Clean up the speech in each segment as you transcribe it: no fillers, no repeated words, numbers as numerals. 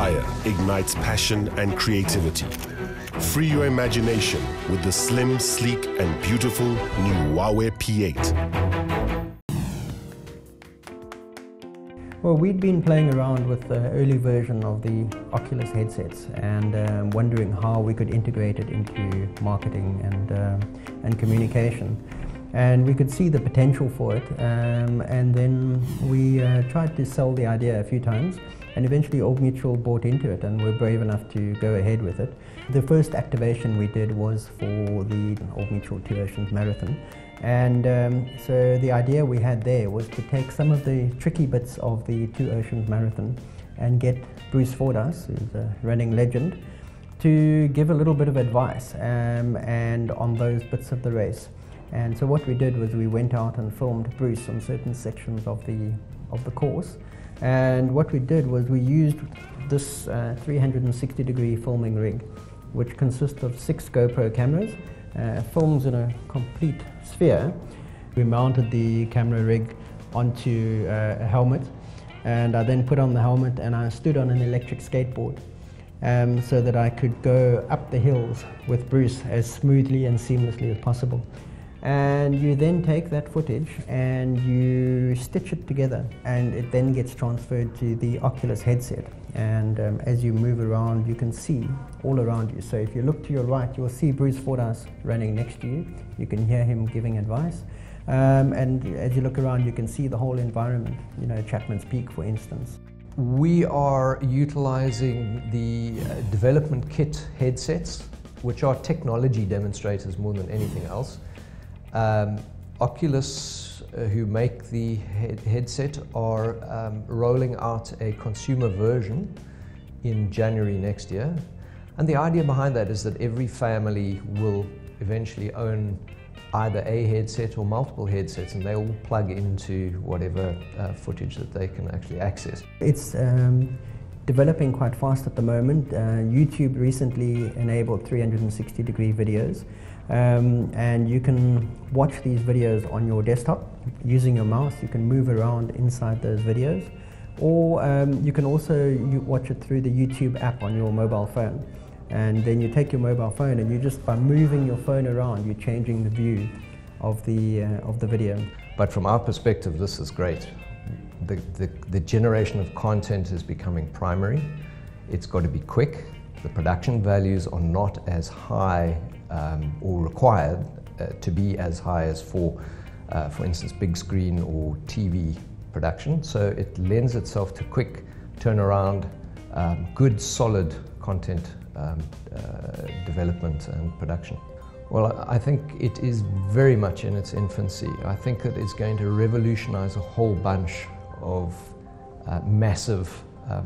desire ignites passion and creativity. Free your imagination with the slim, sleek, and beautiful new Huawei P8. Well, we'd been playing around with the early version of the Oculus headsets and wondering how we could integrate it into marketing and communication. And we could see the potential for it, and then we tried to sell the idea a few times, and eventually Old Mutual bought into it and were brave enough to go ahead with it. The first activation we did was for the Old Mutual Two Oceans Marathon, and so the idea we had there was to take some of the tricky bits of the Two Oceans Marathon and get Bruce Fordyce, who's a running legend, to give a little bit of advice and on those bits of the race. And so what we did was we went out and filmed Bruce on certain sections of the course. And what we did was we used this 360-degree filming rig, which consists of 6 GoPro cameras, films in a complete sphere. We mounted the camera rig onto a helmet, and I then put on the helmet and I stood on an electric skateboard so that I could go up the hills with Bruce as smoothly and seamlessly as possible. And you then take that footage and you stitch it together, and it then gets transferred to the Oculus headset. And as you move around, you can see all around you. So if you look to your right, you'll see Bruce Fordyce running next to you. You can hear him giving advice. And as you look around, you can see the whole environment, you know, Chapman's Peak, for instance. We are utilizing the development kit headsets, which are technology demonstrators more than anything else. Oculus, who make the headset, are rolling out a consumer version in January next year. And the idea behind that is that every family will eventually own either a headset or multiple headsets, and they all plug into whatever footage that they can actually access. It's developing quite fast at the moment. YouTube recently enabled 360-degree videos. And you can watch these videos on your desktop using your mouse. You can move around inside those videos, or you can also watch it through the YouTube app on your mobile phone. And then you take your mobile phone and you just, by moving your phone around, you're changing the view of the video. But from our perspective, this is great. The generation of content is becoming primary. It's got to be quick. The production values are not as high or required to be as high as for instance, big screen or TV production. So it lends itself to quick turnaround, good solid content development and production. Well, I think it is very much in its infancy. I think that it's going to revolutionize a whole bunch of massive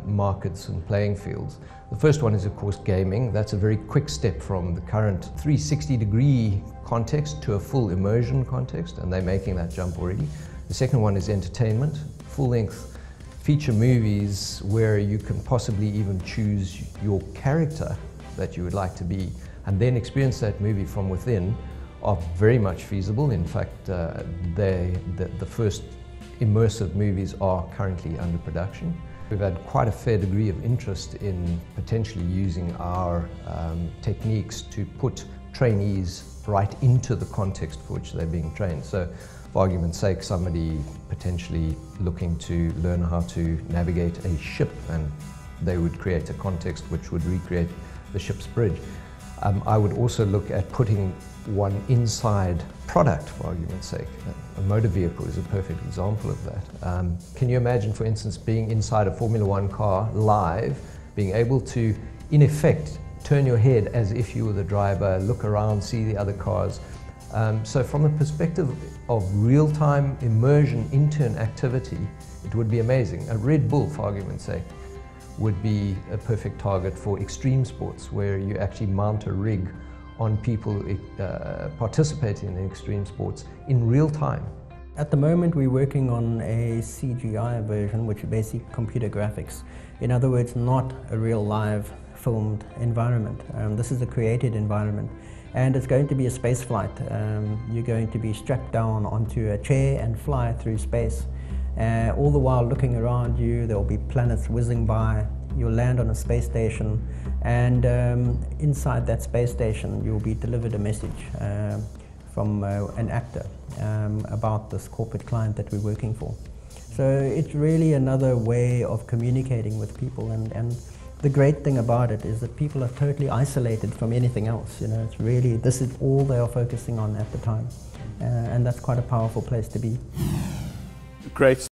markets and playing fields. The first one is, of course, gaming. That's a very quick step from the current 360-degree context to a full immersion context, and they're making that jump already. The second one is entertainment, full-length feature movies where you can possibly even choose your character that you would like to be and then experience that movie from within, are very much feasible. In fact, the first immersive movies are currently under production. We've had quite a fair degree of interest in potentially using our techniques to put trainees right into the context for which they're being trained. So, for argument's sake, somebody potentially looking to learn how to navigate a ship, and they would create a context which would recreate the ship's bridge. I would also look at putting one inside product, for argument's sake. A motor vehicle is a perfect example of that. Can you imagine, for instance, being inside a Formula One car live, being able to, in effect, turn your head as if you were the driver, look around, see the other cars. So from a perspective of real-time immersion into an activity, it would be amazing. A Red Bull, for argument's sake, would be a perfect target for extreme sports, where you actually mount a rig on people participating in extreme sports in real time. At the moment, we're working on a CGI version, which is basically computer graphics. In other words, not a real live filmed environment. This is a created environment, and it's going to be a space flight. You're going to be strapped down onto a chair and fly through space. All the while looking around you, there will be planets whizzing by. You'll land on a space station, and inside that space station you'll be delivered a message from an actor about this corporate client that we're working for. So it's really another way of communicating with people, and the great thing about it is that people are totally isolated from anything else. You know, it's really, this is all they are focusing on at the time, and that's quite a powerful place to be. Great.